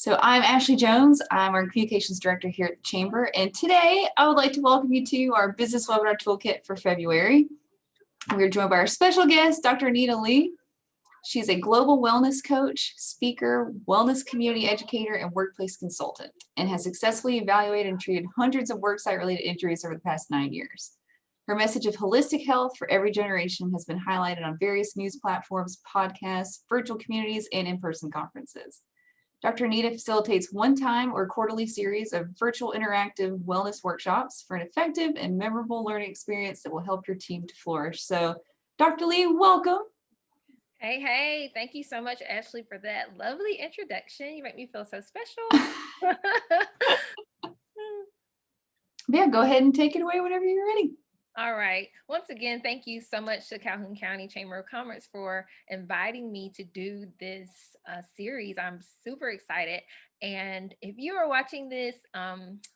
So I'm Ashley Jones. I'm our Communications Director here at the Chamber. And today I would like to welcome you to our Business Webinar Toolkit for February. We're joined by our special guest, Dr. Anita Lee. She's a global wellness coach, speaker, wellness community educator, and workplace consultant, and has successfully evaluated and treated hundreds of worksite-related injuries over the past 9 years. Her message of holistic health for every generation has been highlighted on various news platforms, podcasts, virtual communities, and in-person conferences. Dr. Anita facilitates one-time or quarterly series of virtual interactive wellness workshops for an effective and memorable learning experience that will help your team to flourish. So, Dr. Lee, welcome. Hey, thank you so much, Ashley, for that lovely introduction. You make me feel so special. Yeah, go ahead and take it away whenever you're ready. All right. Once again, thank you so much to Calhoun County Chamber of Commerce for inviting me to do this series. I'm super excited. And if you are watching this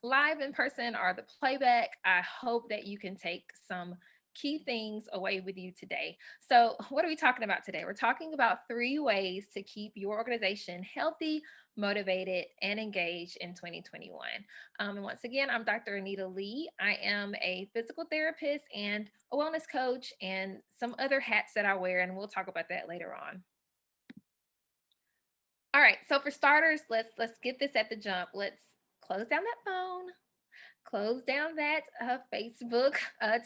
live in person or the playback, I hope that you can take some key things away with you today. So what are we talking about today? We're talking about 3 ways to keep your organization healthy, motivated, and engaged in 2021. And once again, I'm Dr. Anita Lee. I am a physical therapist and a wellness coach and some other hats that I wear, and we'll talk about that later on. All right, so for starters, let's get this at the jump. Let's close down that phone. Close down that Facebook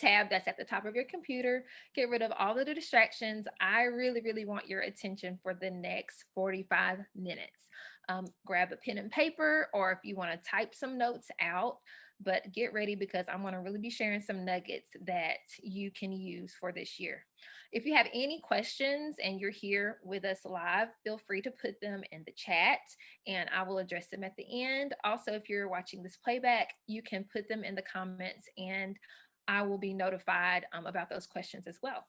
tab that's at the top of your computer. Get rid of all of the distractions. I really want your attention for the next 45 minutes. Grab a pen and paper, or if you want to type some notes out, but get ready because I'm going to really be sharing some nuggets that you can use for this year. If you have any questions and you're here with us live, feel free to put them in the chat and I will address them at the end. Also, if you're watching this playback, you can put them in the comments and I will be notified about those questions as well.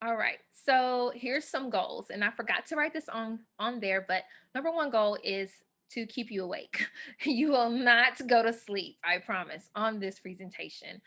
All right, so here's some goals, and I forgot to write this on there, but number 1 goal is to keep you awake. You will not go to sleep, I promise, on this presentation.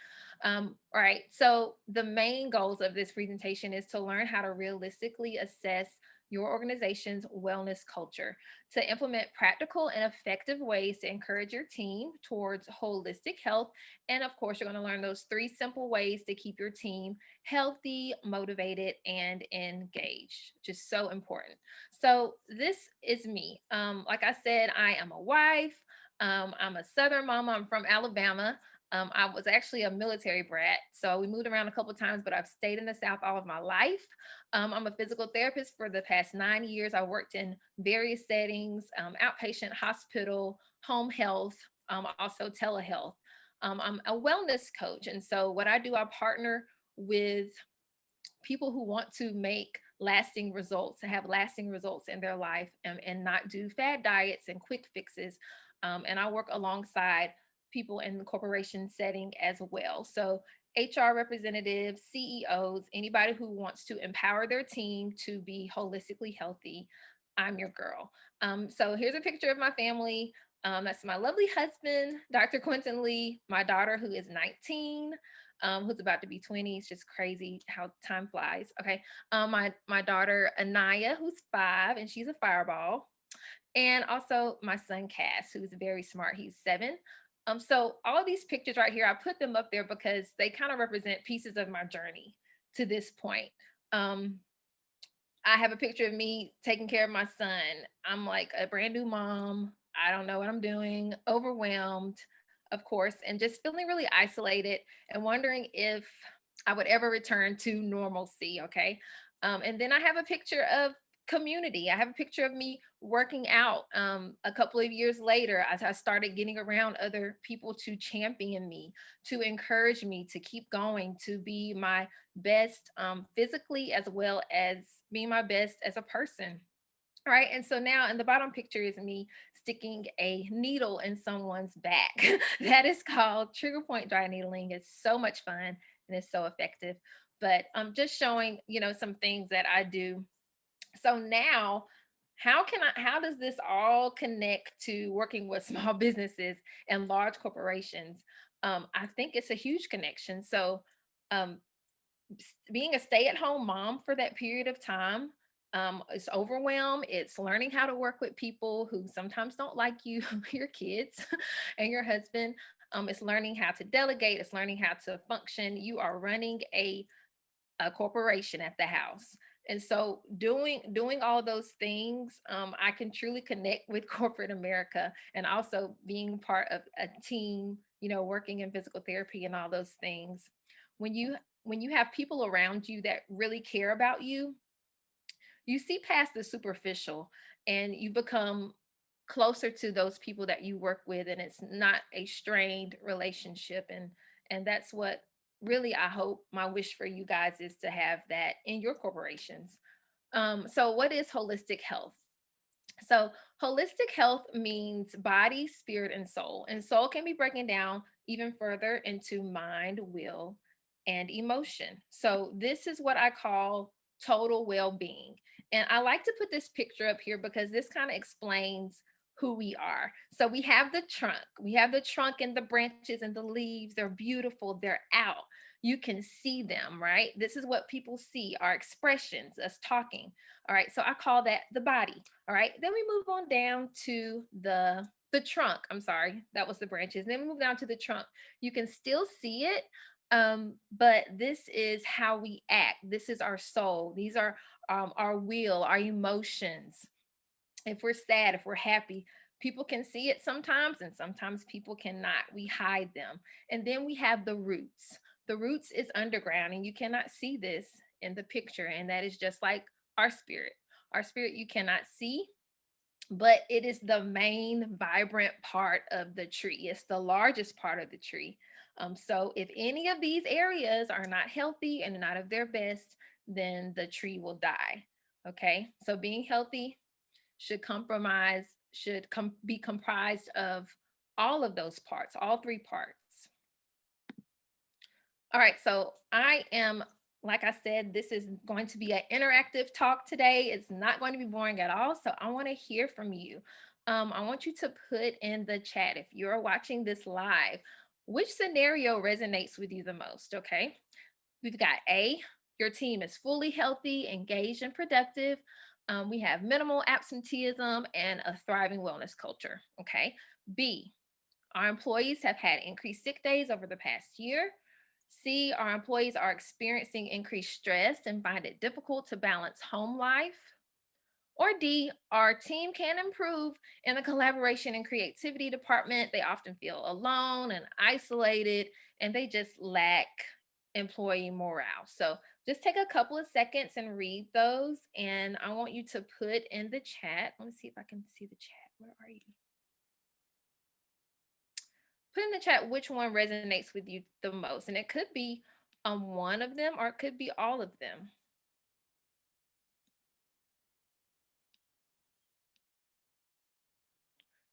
All right, so the main goals of this presentation is to learn how to realistically assess your organization's wellness culture, to implement practical and effective ways to encourage your team towards holistic health. And of course, you're going to learn those 3 simple ways to keep your team healthy, motivated, and engaged, which is so important. So this is me. Like I said, I am a wife. I'm a Southern mama. I'm from Alabama. I was actually a military brat, so we moved around a couple of times, but I've stayed in the South all of my life. I'm a physical therapist for the past 9 years. I worked in various settings, outpatient, hospital, home health, also telehealth. I'm a wellness coach. And so what I do, I partner with people who want to make lasting results, to have lasting results in their life and not do fad diets and quick fixes. And I work alongside people in the corporation setting as well. So HR representatives, CEOs, anybody who wants to empower their team to be holistically healthy, I'm your girl. So here's a picture of my family. That's my lovely husband, Dr. Quentin Lee, my daughter who is 19, who's about to be 20. It's just crazy how time flies. Okay. My daughter Anaya, who's 5, and she's a fireball. And also my son Cass, who's very smart. He's 7. So all of these pictures right here, I put them up there because they kind of represent pieces of my journey to this point. I have a picture of me taking care of my son. I'm like a brand new mom. I don't know what I'm doing, overwhelmed, of course, and just feeling really isolated and wondering if I would ever return to normalcy. Okay. And then I have a picture of community. I have a picture of me working out a couple of years later as I started getting around other people to champion me, to encourage me to keep going, to be my best physically as well as being my best as a person. Right. And so now in the bottom picture is me sticking a needle in someone's back. That is called trigger point dry needling. It's so much fun and it's so effective. But I'm just showing, some things that I do. So now how does this all connect to working with small businesses and large corporations? I think it's a huge connection. So um, being a stay-at-home mom for that period of time, It's overwhelm. It's learning how to work with people who sometimes don't like you, your kids and your husband. It's learning how to delegate. It's learning how to function. You are running a corporation at the house. And so doing all those things, I can truly connect with corporate America, and also being part of a team, working in physical therapy and all those things. When you have people around you that really care about you, you see past the superficial and you become closer to those people that you work with, and it's not a strained relationship. And that's what really, I hope, my wish for you guys is to have that in your corporations. So what is holistic health? So holistic health means body, spirit, and soul. And soul can be broken down even further into mind, will, and emotion. So this is what I call total well-being. And I like to put this picture up here because this kind of explains who we are. So we have the trunk. We have the trunk and the branches and the leaves. They're beautiful. They're out. You can see them, right? This is what people see, our expressions, us talking. All right. So I call that the body. All right. Then we move on down to the trunk. I'm sorry, that was the branches. Then we move down to the trunk. You can still see it, but this is how we act. This is our soul. These are our will, our emotions. If we're sad, if we're happy, people can see it sometimes, and sometimes people cannot. We hide them. And then we have the roots. The roots is underground, and you cannot see this in the picture. And that is just like our spirit. Our spirit you cannot see, but it is the main vibrant part of the tree. It's the largest part of the tree. So if any of these areas are not healthy and not of their best, then the tree will die. Okay. So being healthy be comprised of all of those parts, all three parts. All right, so I am, like I said, this is going to be an interactive talk today. It's not going to be boring at all. So I want to hear from you. I want you to put in the chat, if you're watching this live, which scenario resonates with you the most? Okay. We've got A, your team is fully healthy, engaged, and productive. We have minimal absenteeism and a thriving wellness culture. Okay. B, our employees have had increased sick days over the past year. C, our employees are experiencing increased stress and find it difficult to balance home life. Or D, our team can improve in the collaboration and creativity department. They often feel alone and isolated, and they just lack employee morale. So just take a couple of seconds and read those. And I want you to put in the chat. Let me see if I can see the chat. Where are you? Put in the chat which one resonates with you the most. And it could be one of them, or it could be all of them.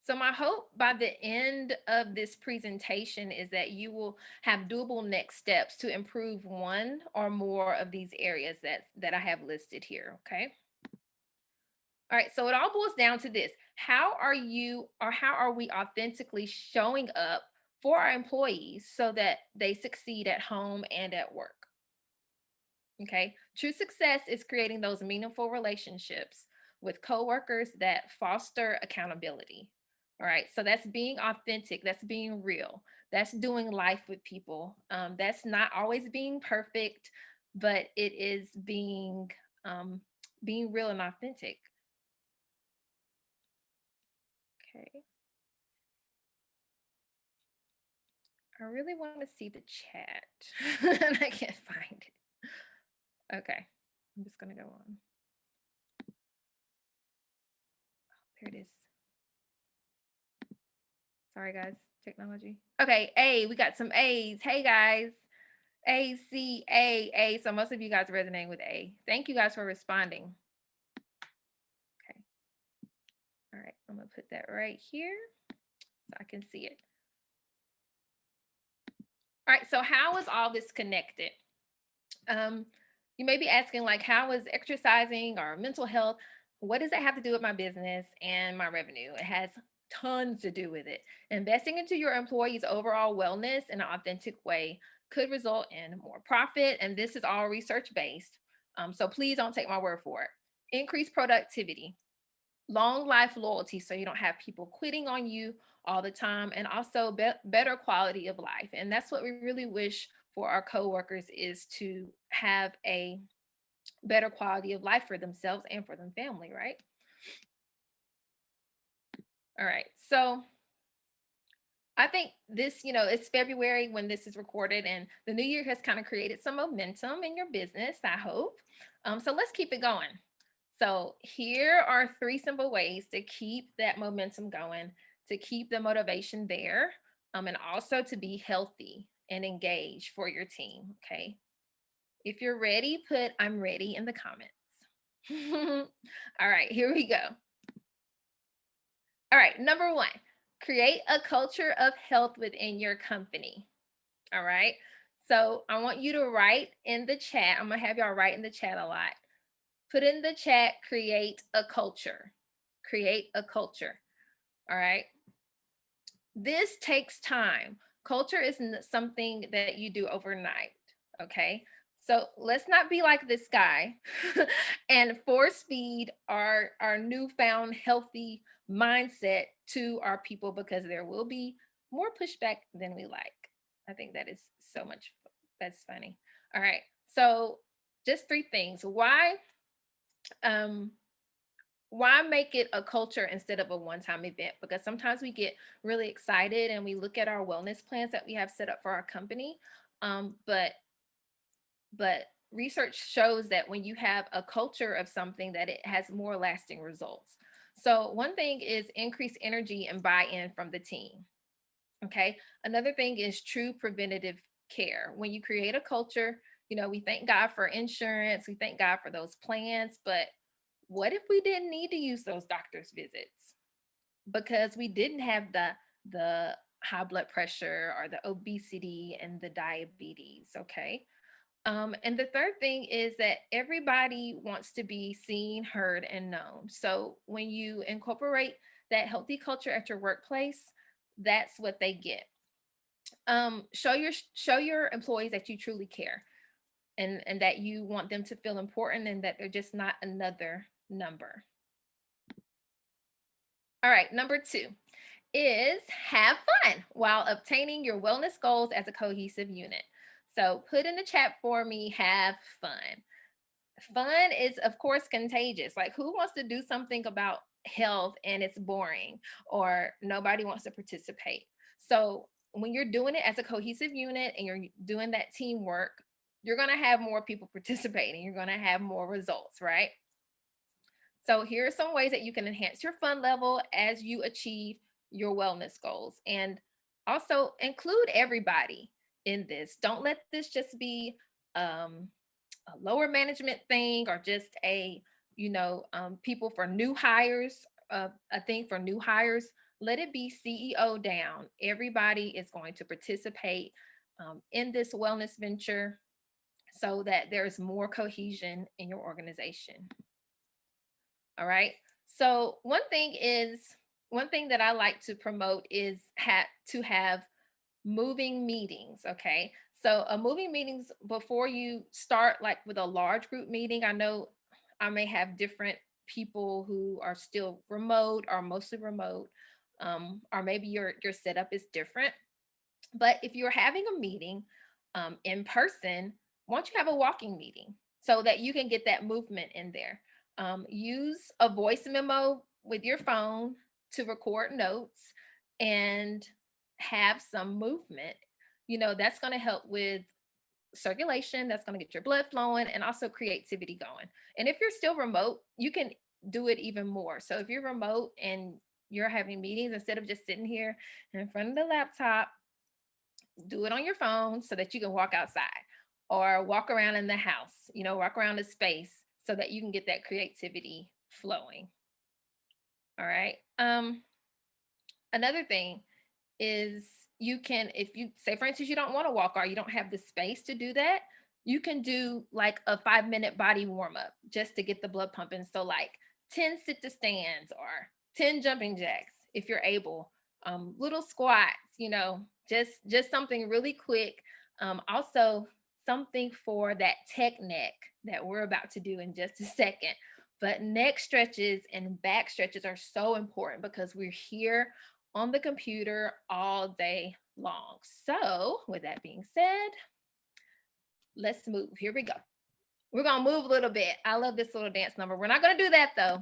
So my hope by the end of this presentation is that you will have doable next steps to improve one or more of these areas that I have listed here, okay? All right, so it all boils down to this. How are you, or how are we authentically showing up for our employees so that they succeed at home and at work? Okay, true success is creating those meaningful relationships with coworkers that foster accountability. All right, so that's being authentic, that's being real, that's doing life with people. That's not always being perfect, but it is being real and authentic. Okay, I really want to see the chat, and I can't find it. Okay, I'm just gonna go on. There it is. Sorry, guys, technology. Okay, A, we got some A's. Hey, guys. A, C, A, A. So most of you guys are resonating with A. Thank you guys for responding. Okay. All right, I'm going to put that right here so I can see it. All right, so how is all this connected? You may be asking, like, how is exercising or mental health, what does that have to do with my business and my revenue? It has tons to do with it. Investing into your employees' overall wellness in an authentic way could result in more profit. And this is all research based. So please don't take my word for it. increase productivity, long life loyalty, so you don't have people quitting on you all the time, and also better quality of life. And that's what we really wish for our coworkers, is to have a better quality of life for themselves and for their family, right? All right. So I think this, it's February when this is recorded, and the new year has kind of created some momentum in your business, I hope. So let's keep it going. So here are 3 simple ways to keep that momentum going, to keep the motivation there, and also to be healthy and engaged for your team. Okay. If you're ready, put "I'm ready" in the comments. All right, here we go. All right, number 1, create a culture of health within your company. All right. So I want you to write in the chat. I'm going to have y'all write in the chat a lot. Put in the chat, create a culture. Create a culture. All right. This takes time. Culture isn't something that you do overnight. Okay. So let's not be like this guy and force feed our newfound healthy mindset to our people, because there will be more pushback than we like. I think that is so much. That's funny. All right. So just 3 things. Um, why make it a culture instead of a one-time event? Because sometimes we get really excited and we look at our wellness plans that we have set up for our company. But research shows that when you have a culture of something, that it has more lasting results. So one thing is increased energy and buy-in from the team. Okay. Another thing is true preventative care. When you create a culture, we thank God for insurance, we thank God for those plans, but what if we didn't need to use those doctor's visits because we didn't have the high blood pressure or the obesity and the diabetes? Okay. And the third thing is that everybody wants to be seen, heard, and known. So when you incorporate that healthy culture at your workplace, that's what they get. Show your employees that you truly care, and that you want them to feel important, and that they're just not another number. All right, number 2 is have fun while obtaining your wellness goals as a cohesive unit. So put in the chat for me, have fun. Fun is, of course, contagious. Like, who wants to do something about health and it's boring, or nobody wants to participate? So when you're doing it as a cohesive unit and you're doing that teamwork, you're going to have more people participating. You're going to have more results, right? So here are some ways that you can enhance your fun level as you achieve your wellness goals, and also include everybody in this. Don't let this just be a lower management thing, or just people for new hires, a thing for new hires. Let it be CEO down. Everybody is going to participate in this wellness venture, so that there's more cohesion in your organization. All right. So one thing that I like to promote is to have moving meetings. Okay. So a moving meetings before you start, like with a large group meeting. I know I may have different people who are still remote or mostly remote, or maybe your setup is different. But if you're having a meeting in person, why don't you have a walking meeting so that you can get that movement in there? Use a voice memo with your phone to record notes and have some movement. That's going to help with circulation, that's going to get your blood flowing, and also creativity going. And if you're still remote, you can do it even more. So if you're remote and you're having meetings, instead of just sitting here in front of the laptop, do it on your phone so that you can walk outside or walk around in the house, walk around the space so that you can get that creativity flowing. All right. Another thing is, you can, if you say, for instance, you don't want to walk or you don't have the space to do that, you can do like a 5-minute body warm up just to get the blood pumping. So like 10 sit to stands or 10 jumping jacks if you're able, little squats, just something really quick. Also something for that tech neck that we're about to do in just a second. But neck stretches and back stretches are so important because we're here on the computer all day long. So with that being said, let's move. Here we go. We're going to move a little bit. I love this little dance number. We're not going to do that though.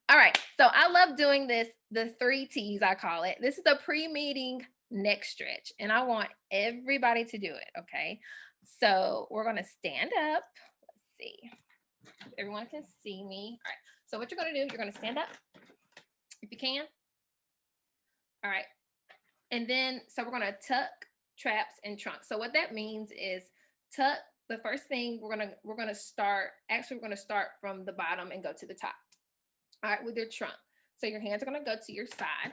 All right. So I love doing this, the 3 T's, I call it. This is the pre-meeting neck stretch, and I want everybody to do it. Okay. So we're going to stand up. Let's see. Everyone can see me. All right. So what you're going to do, you're going to stand up if you can. All right. And then, so we're going to tuck, traps, and trunk. So what that means is tuck. The first thing we're going to start, actually we're going to start from the bottom and go to the top. All right, with your trunk. So your hands are going to go to your side.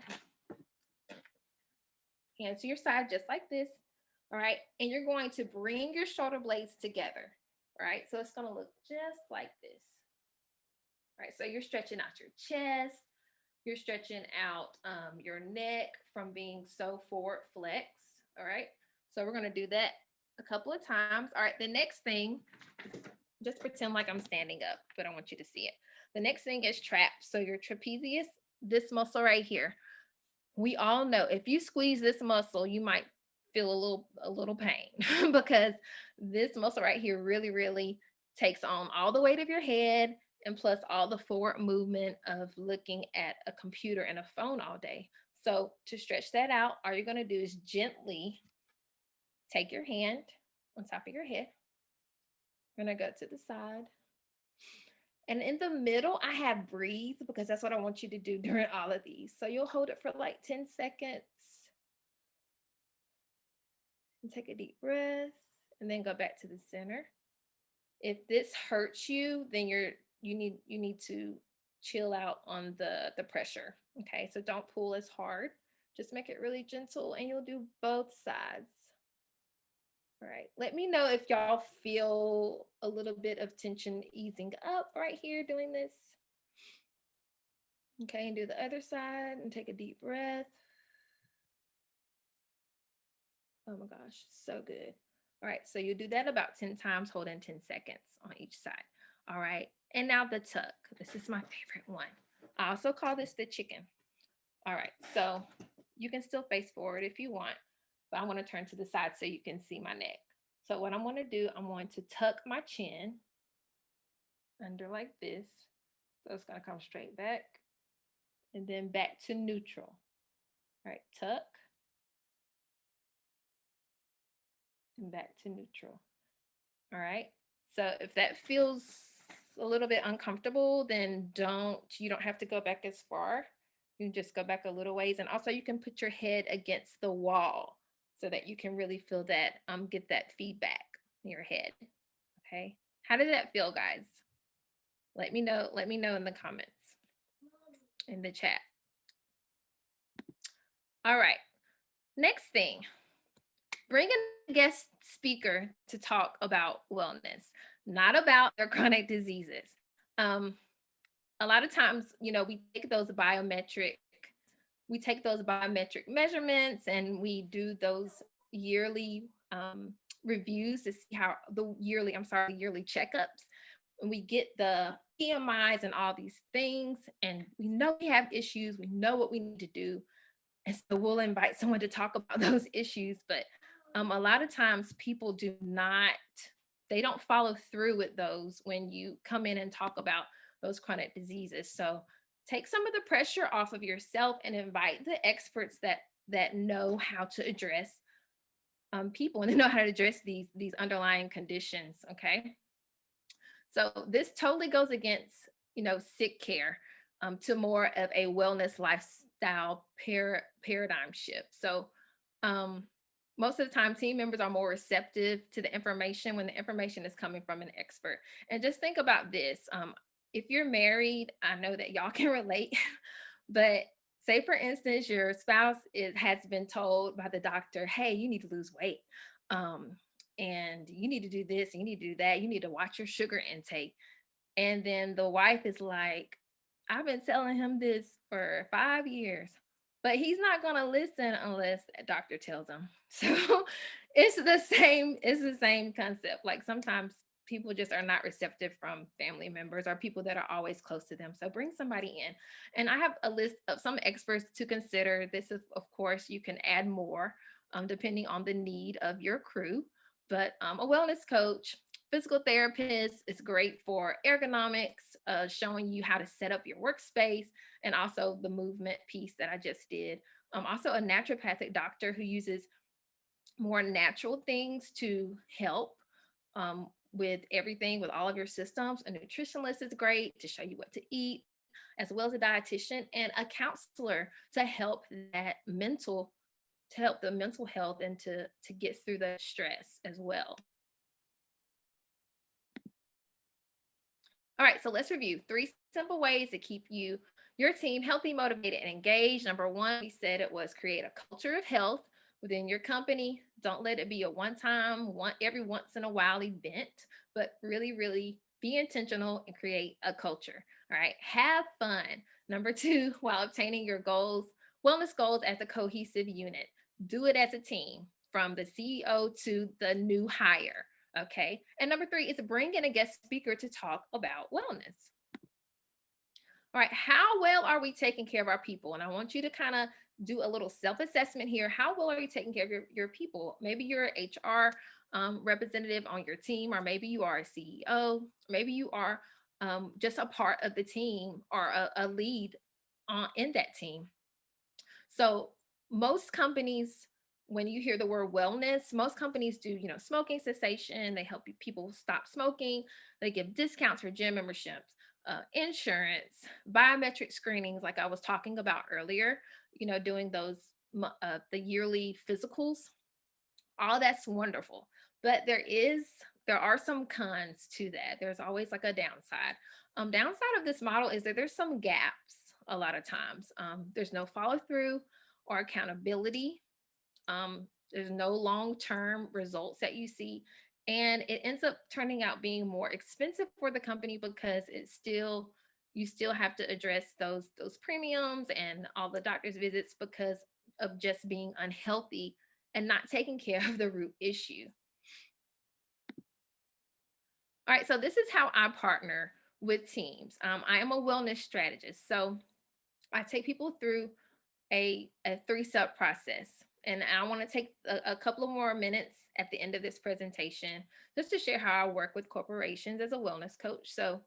Hands to your side, just like this. All right. And you're going to bring your shoulder blades together. All right. So it's going to look just like this. All right. So you're stretching out your chest. You're stretching out your neck from being so forward flex. All right. So we're going to do that a couple of times. All right. The next thing, just pretend like I'm standing up, but I want you to see it. The next thing is traps. So your trapezius, this muscle right here. We all know if you squeeze this muscle, you might feel a little pain because this muscle right here really, really takes on all the weight of your head and plus all the forward movement of looking at a computer and a phone all day. So to stretch that out, all you're going to do is gently take your hand on top of your head. I'm going to go to the side. And in the middle, I have breathe because that's what I want you to do during all of these. So you'll hold it for like 10 seconds. And take a deep breath and then go back to the center. If this hurts you, then you need to chill out on the pressure. Okay, so don't pull as hard. Just make it really gentle and you'll do both sides. All right, let me know if y'all feel a little bit of tension easing up right here doing this. Okay, and do the other side and take a deep breath. Oh my gosh, so good. All right, so you do that about 10 times, hold in 10 seconds on each side. All right, and now the tuck. This is my favorite one. I also call this the chicken. All right, so you can still face forward if you want, but I want to turn to the side so you can see my neck. So what I'm going to do, I'm going to tuck my chin under like this. So it's going to come straight back and then back to neutral. All right, tuck and back to neutral. All right. So if that feels a little bit uncomfortable, then you don't have to go back as far. You can just go back a little ways. And also you can put your head against the wall so that you can really feel that, get that feedback in your head. Okay. How did that feel, guys? Let me know in the comments, in the chat. All right. Next thing, bring a guest speaker to talk about wellness, not about their chronic diseases. A lot of times, we take those biometric measurements and we do those yearly reviews to see how the yearly checkups. And we get the PMIs and all these things, and we know we have issues. We know what we need to do. And so we'll invite someone to talk about those issues. But a lot of times people they don't follow through with those when you come in and talk about those chronic diseases. So take some of the pressure off of yourself and invite the experts that know how to address people and they know how to address these underlying conditions. Okay. So this totally goes against, sick care to more of a wellness lifestyle paradigm shift. So most of the time, team members are more receptive to the information when the information is coming from an expert. And just think about this. If you're married, I know that y'all can relate, but say for instance, your spouse has been told by the doctor, hey, you need to lose weight. And you need to do this, you need to do that, you need to watch your sugar intake. And then the wife is like, I've been telling him this for 5 years, but he's not going to listen unless a doctor tells him. So it's the same concept. Like sometimes people just are not receptive from family members or people that are always close to them. So bring somebody in. And I have a list of some experts to consider. This is, of course, you can add more depending on the need of your crew. But a wellness coach, physical therapist is great for ergonomics, showing you how to set up your workspace, and also the movement piece that I just did. Also, a naturopathic doctor who uses more natural things to help with everything, with all of your systems. A nutritionist is great to show you what to eat, as well as a dietitian and a counselor to help that mental, to help the mental health and to get through the stress as well. All right, so let's review 3 simple ways to keep your team healthy, motivated, and engaged. Number one, we said it was create a culture of health within your company. Don't let it be a one-time, every once in a while event, but really, really be intentional and create a culture. All right, have fun. Number two, while obtaining your goals, wellness goals as a cohesive unit. Do it as a team, from the CEO to the new hire. Okay. And number three is bring in a guest speaker to talk about wellness. All right. How well are we taking care of our people? And I want you to kind of do a little self-assessment here. How well are you taking care of your people? Maybe you're an HR representative on your team, or maybe you are a CEO, maybe you are just a part of the team or a lead in that team. So most companies, when you hear the word wellness, most companies do, smoking cessation. They help people stop smoking. They give discounts for gym memberships, insurance, biometric screenings, like I was talking about earlier, doing those, the yearly physicals. All that's wonderful. But there are some cons to that. There's always like a downside. Downside of this model is that there's some gaps a lot of times. There's no follow through or accountability. There's no long-term results that you see. And it ends up turning out being more expensive for the company because you still have to address those premiums and all the doctor's visits because of just being unhealthy and not taking care of the root issue. All right, so this is how I partner with teams. I am a wellness strategist. So I take people through a 3-step process. And I want to take a couple of more minutes at the end of this presentation just to share how I work with corporations as a wellness coach. So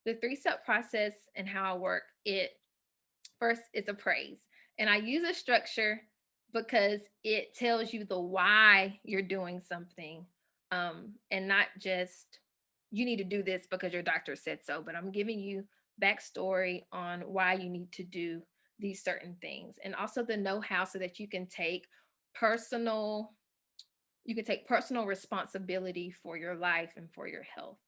the 3-step process and how I work, it first is appraise. And I use a structure because it tells you the why you're doing something, and not just you need to do this because your doctor said so, but I'm giving you backstory on why you need to do these certain things, and also the know-how so that personal you can take personal responsibility for your life and for your health.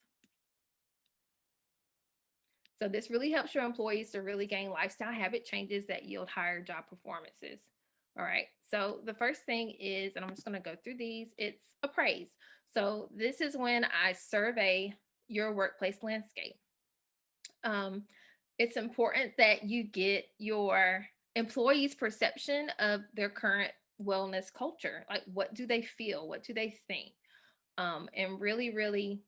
So this really helps your employees to really gain lifestyle habit changes that yield higher job performances. All right. So the first thing is, and I'm just going to go through these, it's appraise. So this is when I survey your workplace landscape. It's important that you get your employees' perception of their current wellness culture. Like, what do they feel? What do they think? And really, really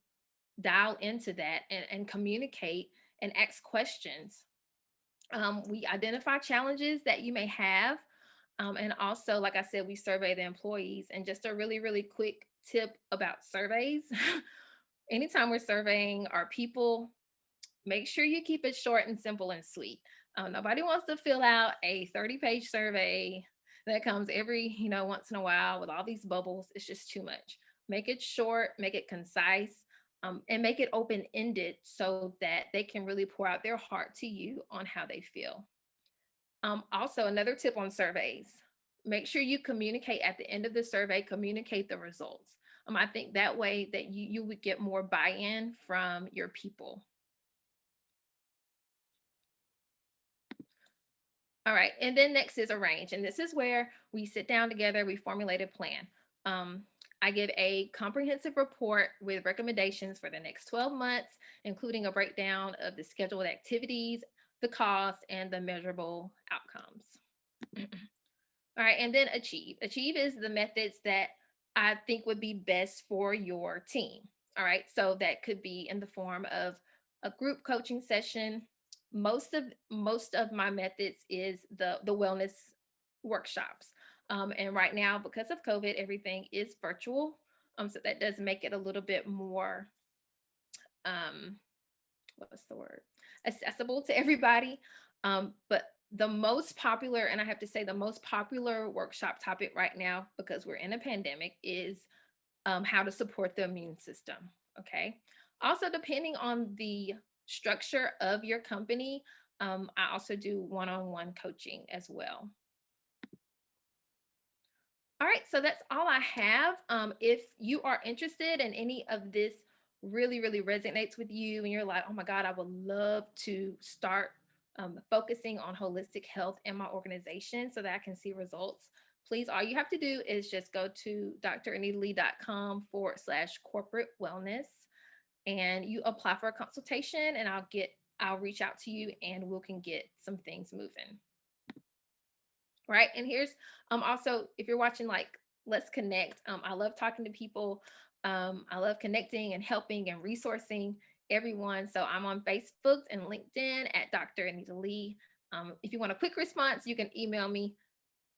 dial into that and communicate and ask questions. We identify challenges that you may have. And also, like I said, we survey the employees. And just a really, really quick tip about surveys. Anytime we're surveying our people, make sure you keep it short and simple and sweet. Nobody wants to fill out a 30-page survey that comes every, once in a while with all these bubbles. It's just too much. Make it short, make it concise, and make it open-ended so that they can really pour out their heart to you on how they feel. Also, another tip on surveys, make sure you communicate at the end of the survey, communicate the results. I think that way that you would get more buy-in from your people. All right, and then next is arrange. And this is where we sit down together, we formulate a plan. I give a comprehensive report with recommendations for the next 12 months, including a breakdown of the scheduled activities, the costs, and the measurable outcomes. All right, and then achieve. Achieve is the methods that I think would be best for your team. All right, so that could be in the form of a group coaching session. Most of my methods is the wellness workshops. And right now, because of COVID, everything is virtual. So that does make it a little bit more um, what's the word, accessible to everybody. But the most popular, and I have to say the most popular workshop topic right now, because we're in a pandemic, is how to support the immune system. Okay. Also, depending on the structure of your company, I also do one-on-one coaching as well. All right, so that's all I have. If you are interested in any of this really resonates with you and you're like, oh my God, I would love to start focusing on holistic health in my organization so that I can see results, please, all you have to do is just go to dranitalee.com/corporate wellness and you apply for a consultation and I'll reach out to you and we can get some things moving. Right. And here's also, if you're watching, like, let's connect. I love talking to people. I love connecting and helping and resourcing everyone. So I'm on Facebook and LinkedIn at Dr. Anita Lee. If you want a quick response, you can email me.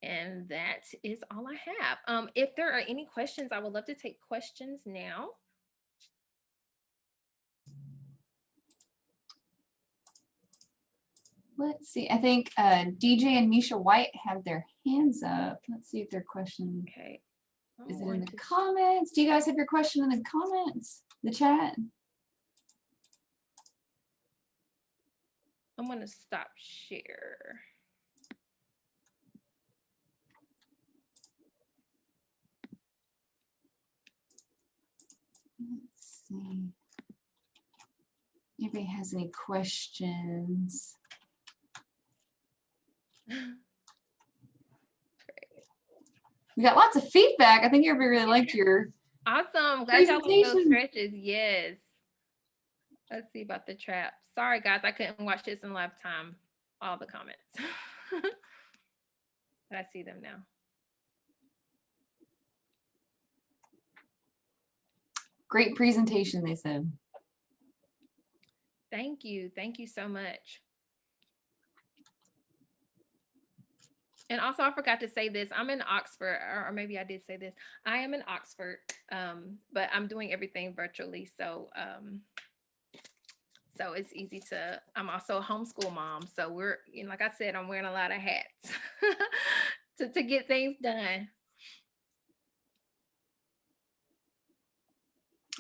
And that is all I have. If there are any questions, I would love to take questions now. Let's see. I think DJ and Misha White have their hands up. Let's see if their question Okay. is it in the comments. Do you guys have your question in the comments, the chat? I'm going to stop share. Let's see. Anybody has any questions? We got lots of feedback. I think everybody really liked your awesome. Glad y'all like those presentation. stretches. Yes. Let's see about the trap. Sorry, guys, I couldn't watch this in live time. All the comments. But I see them now. Great presentation, they said. Thank you. Thank you so much. And also, I forgot to say this. I'm in Oxford, or maybe I did say this. I am in Oxford, but I'm doing everything virtually. So it's easy to, I'm also a homeschool mom. So we're, like I said, I'm wearing a lot of hats to get things done.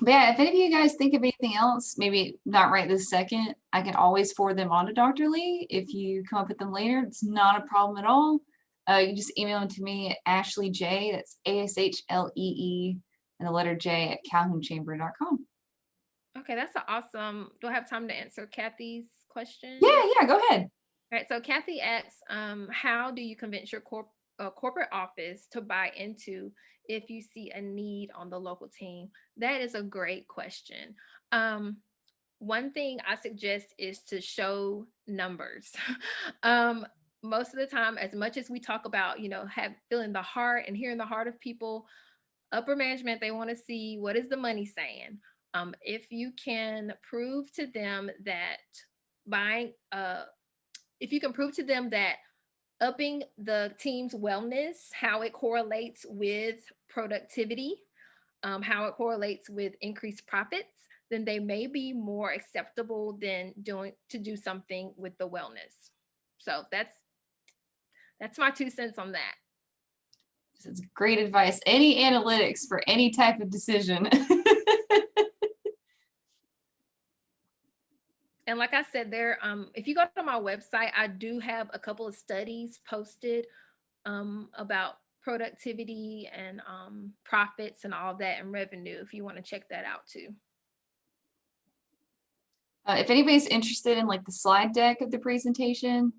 But yeah, if any of you guys think of anything else, maybe not right this second, I can always forward them on to Dr. Lee. If you come up with them later, it's not a problem at all. You can just email them to me at AshleyJ, that's ASHLEE, and the letter J at calhounchamber.com. Okay, that's awesome. Do I have time to answer Kathy's question? Yeah, go ahead. All right, so Kathy asks, how do you convince your corporate office to buy into if you see a need on the local team? That is a great question. One thing I suggest is to show numbers. Most of the time, as much as we talk about, feeling the heart and hearing the heart of people, upper management, they want to see, what is the money saying? If you can prove to them that if you can prove to them that upping the team's wellness, how it correlates with productivity, how it correlates with increased profits, then they may be more acceptable than to do something with the wellness. So that's my 2 cents on that. This is great advice. Any analytics for any type of decision. And like I said, if you go to my website, I do have a couple of studies posted about productivity and profits and all that, and revenue, if you want to check that out too. If anybody's interested in like the slide deck of the presentation,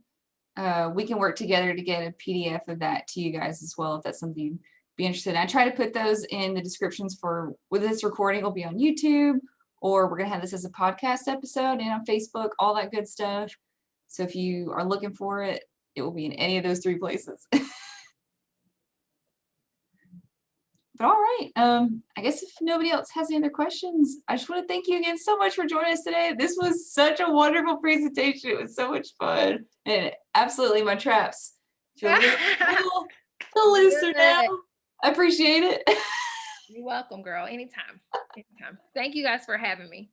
we can work together to get a PDF of that to you guys as well, if that's something you'd be interested in. I try to put those in the descriptions for whether this recording will be on YouTube, or we're going to have this as a podcast episode and on Facebook, all that good stuff. So if you are looking for it, it will be in any of those 3 places. But all right, I guess if nobody else has any other questions, I just want to thank you again so much for joining us today. This was such a wonderful presentation. It was so much fun, and absolutely my traps feel a little looser now. Good. I appreciate it. You're welcome, girl. Anytime. Anytime. Thank you guys for having me.